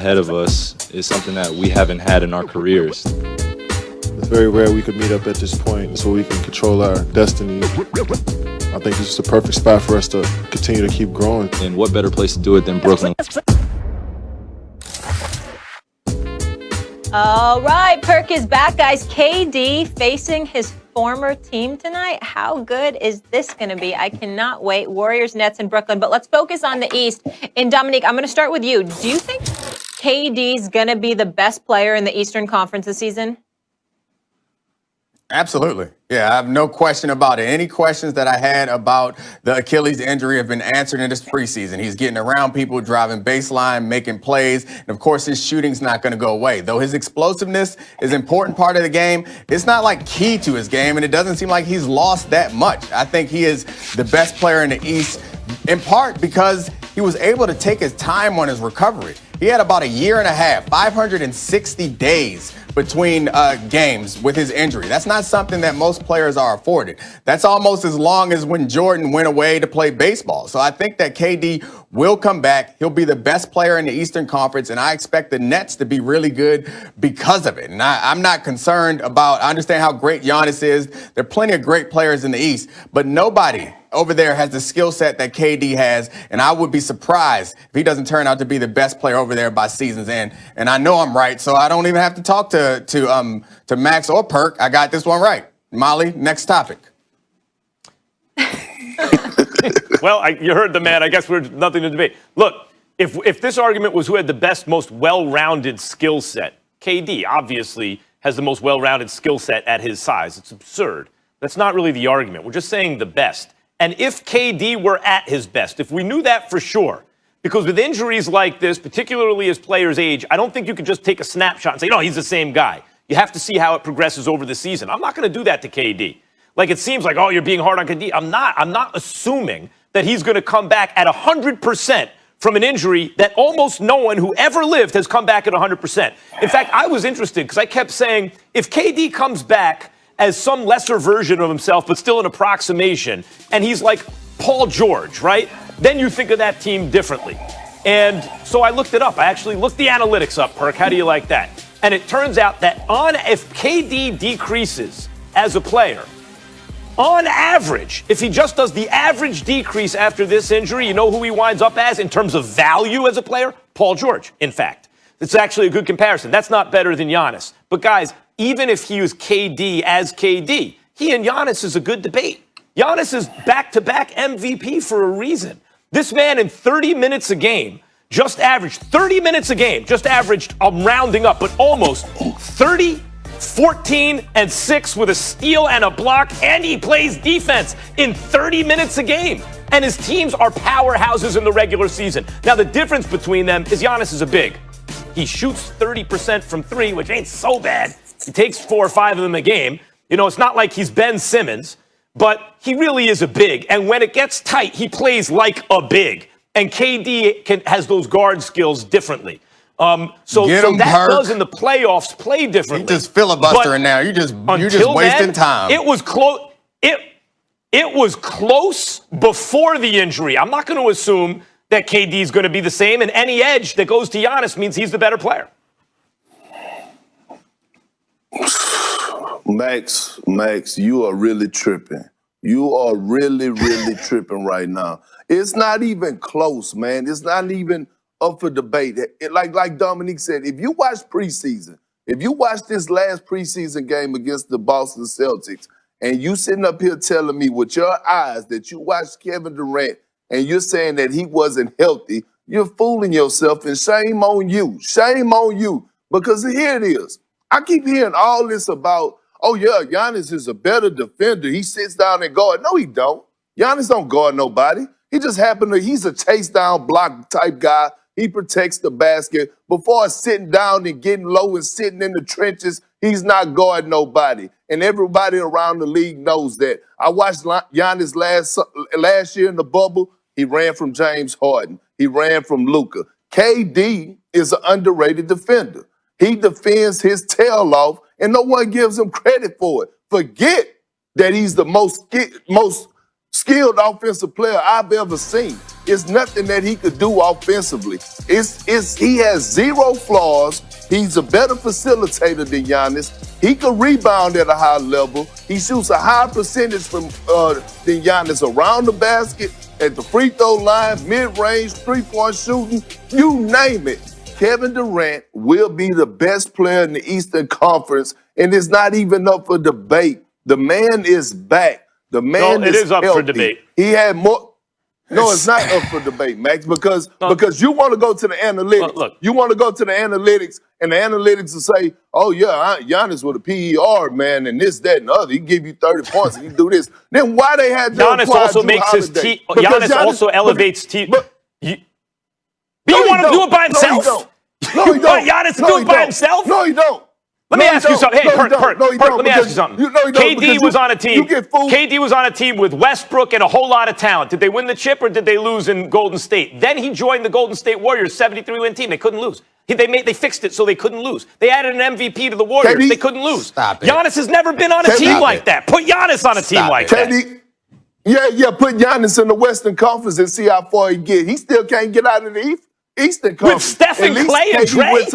ahead of us is something that we haven't had in our careers. It's very rare we could meet up at this point so we can control our destiny. I think this is the perfect spot for us to continue to keep growing. And what better place to do it than Brooklyn? All right, Perk is back, guys. KD facing his former team tonight. How good is this going to be? I cannot wait. Warriors, Nets, and Brooklyn. But let's focus on the East. And Dominique, I'm going to start with you. Do you think KD's going to be the best player in the Eastern Conference this season? Absolutely. Yeah, I have no question about it. Any questions that I had about the Achilles injury have been answered in this preseason. He's getting around people, driving baseline, making plays. And of course, his shooting's not going to go away. Though his explosiveness is an important part of the game, it's not like key to his game, and it doesn't seem like he's lost that much. I think he is the best player in the East, in part because he was able to take his time on his recovery. He had about a year and a half, 560 days between games with his injury. That's not something that most players are afforded. That's almost as long as when Jordan went away to play baseball. So I think that KD will come back. He'll be the best player in the Eastern Conference, and I expect the Nets to be really good because of it. And I'm not concerned about, I understand how great Giannis is. There are plenty of great players in the East, but nobody over there has the skill set that KD has, and I would be surprised if he doesn't turn out to be the best player over there by season's end. And I know I'm right, so I don't even have to talk to Max or Perk. I got this one right. Molly, next topic. Well, you heard the man. I guess we're nothing to debate. Look, if this argument was who had the best, most well-rounded skill set, KD obviously has the most well-rounded skill set at his size. It's absurd. That's not really the argument. We're just saying the best. And if KD were at his best, if we knew that for sure, because with injuries like this, particularly as players age, I don't think you can just take a snapshot and say, no, he's the same guy. You have to see how it progresses over the season. I'm not going to do that to KD. Like, it seems like, oh, you're being hard on KD. I'm not assuming that he's going to come back at 100% from an injury that almost no one who ever lived has come back at 100%. In fact, I was interested because I kept saying, if KD comes back as some lesser version of himself, but still an approximation, and he's like Paul George, right? Then you think of that team differently. And so I looked it up. I actually looked the analytics up, Perk. How do you like that? And it turns out that if KD decreases as a player, on average, if he just does the average decrease after this injury, you know who he winds up as in terms of value as a player? Paul George, in fact. It's actually a good comparison. That's not better than Giannis. But guys, even if he was KD as KD, he and Giannis is a good debate. Giannis is back-to-back MVP for a reason. This man in 30 minutes a game just averaged, 30 minutes a game, just averaged, I'm rounding up, but almost 30, 14, and 6 with a steal and a block, and he plays defense in 30 minutes a game. And his teams are powerhouses in the regular season. Now, the difference between them is Giannis is a big. He shoots 30% from 3, which ain't so bad. He takes 4 or 5 of them a game. You know, it's not like he's Ben Simmons, but he really is a big. And when it gets tight, he plays like a big. And KD has those guard skills differently. So that does in the playoffs play differently. You just filibustering now. You're just wasting time. It was close. It was close before the injury. I'm not going to assume that KD is going to be the same, and any edge that goes to Giannis means he's the better player. Max, you are really tripping. You are really, really tripping right now. It's not even close, man. It's not even up for debate. Like Dominique said, if you watch preseason, if you watch this last preseason game against the Boston Celtics, and you sitting up here telling me with your eyes that you watched Kevin Durant and you're saying that he wasn't healthy, you're fooling yourself, and shame on you. Shame on you. Because here it is. I keep hearing all this about, oh, yeah, Giannis is a better defender. He sits down and guard. No, he don't. Giannis don't guard nobody. He just he's a chase down block type guy. He protects the basket. Before sitting down and getting low and sitting in the trenches, he's not guarding nobody. And everybody around the league knows that. I watched Giannis last year in the bubble. He ran from James Harden. He ran from Luka. KD is an underrated defender. He defends his tail off, and no one gives him credit for it. Forget that he's the most skilled offensive player I've ever seen. It's nothing that he could do offensively. He has zero flaws. He's a better facilitator than Giannis. He can rebound at a high level. He shoots a higher percentage than Giannis around the basket, at the free throw line, mid-range, three-point shooting, you name it. Kevin Durant will be the best player in the Eastern Conference, and it's not even up for debate. The man is back. The man is up healthy. for debate. He had more. No, it's not up for debate, Max, because you want to go to the analytics. Look. You want to go to the analytics, and the analytics will say, oh, yeah, Giannis with a PER, man, and this, that, and the other. He give you 30 points and you do this. Then why they had to Giannis also makes his team. Giannis also elevates team. You want to do it by himself? No, he don't. You want Giannis to do it by himself? No, he don't. Let me ask you something. Hey, Perk, let me ask you something. KD was on a team. KD was on a team with Westbrook and a whole lot of talent. Did they win the chip or did they lose in Golden State? Then he joined the Golden State Warriors, 73-win team. They couldn't lose. They fixed it so they couldn't lose. They added an MVP to the Warriors. They couldn't lose. Stop it. Giannis has never been on a team like that. Put Giannis on a team like that. Put Giannis in the Western Conference and see how far he get. He still can't get out of the Eastern Conference. With Steph and Clay and Dre?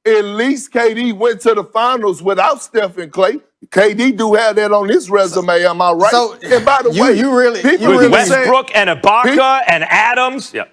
At least KD went to the finals without Steph and Clay. KD do have that on his resume, am I right? So, and by the way, with Westbrook and Ibaka and Adams. Yeah.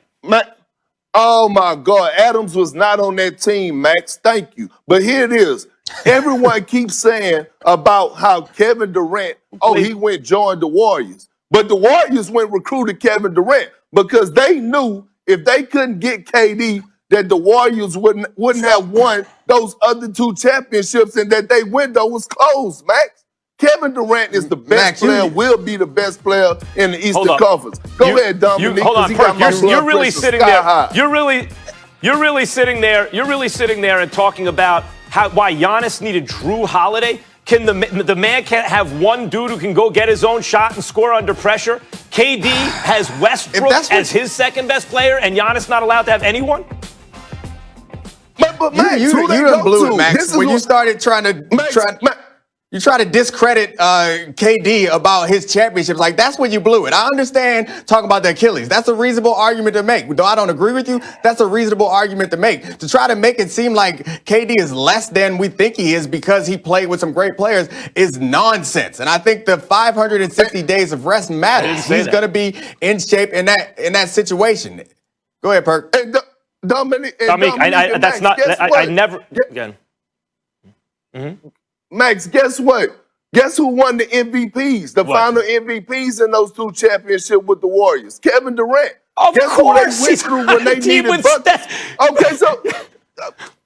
Oh my God, Adams was not on that team, Max. Thank you. But here it is. Everyone keeps saying about how Kevin Durant, he went join the Warriors. But the Warriors went recruited Kevin Durant because they knew if they couldn't get KD, that the Warriors wouldn't have won those other two championships and that their window was closed, Max. Kevin Durant is the best player, will be the best player in the Eastern Conference. Go ahead, Dominique. Hold on, Perk. You're really sitting there. You're really sitting there and talking about why Giannis needed Drew Holiday. Can the man can't have one dude who can go get his own shot and score under pressure? KD has Westbrook as his second best player, and Giannis not allowed to have anyone? But Max, you done blew it, Max. When you started trying to discredit KD about his championships, like that's when you blew it. I understand talking about the Achilles. That's a reasonable argument to make. Though I don't agree with you, that's a reasonable argument to make. To try to make it seem like KD is less than we think he is because he played with some great players is nonsense. And I think the 560 days of rest matters. He's going to be in shape in that situation. Go ahead, Perk. Dominique, that's not. I never. Again. Mm-hmm. Max, guess what? Guess who won the MVPs? The final MVPs in those two championships with the Warriors? Kevin Durant. Of guess course, who they went through when they needed buckets? Okay, so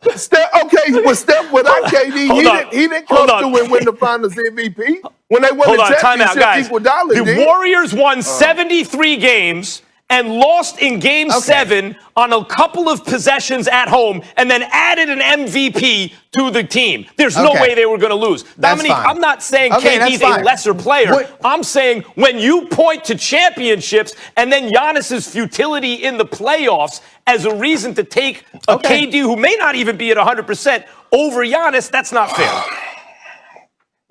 with Steph without KD, he didn't come through and win the Finals MVP. When they won the championship, the Warriors won 73 games and lost in Game 7 on a couple of possessions at home and then added an MVP to the team. There's no way they were going to lose. Dominique, I'm not saying KD's a lesser player. I'm saying when you point to championships and then Giannis's futility in the playoffs as a reason to take a KD who may not even be at 100% over Giannis, that's not fair.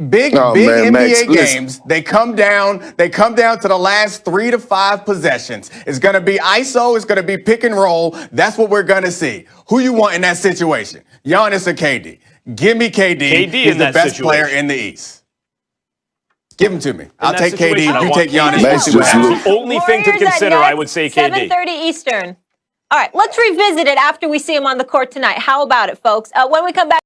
Big NBA Max, games, they come down to the last 3 to 5 possessions. It's going to be ISO, it's going to be pick and roll. That's what we're going to see. Who you want in that situation? Giannis or KD? Give me KD. He's the best player in the East. Give him to me. I'll take KD. You take Giannis. That's the only thing to consider, I would say KD. 7:30 Eastern. All right, let's revisit it after we see him on the court tonight. How about it, folks? When we come back.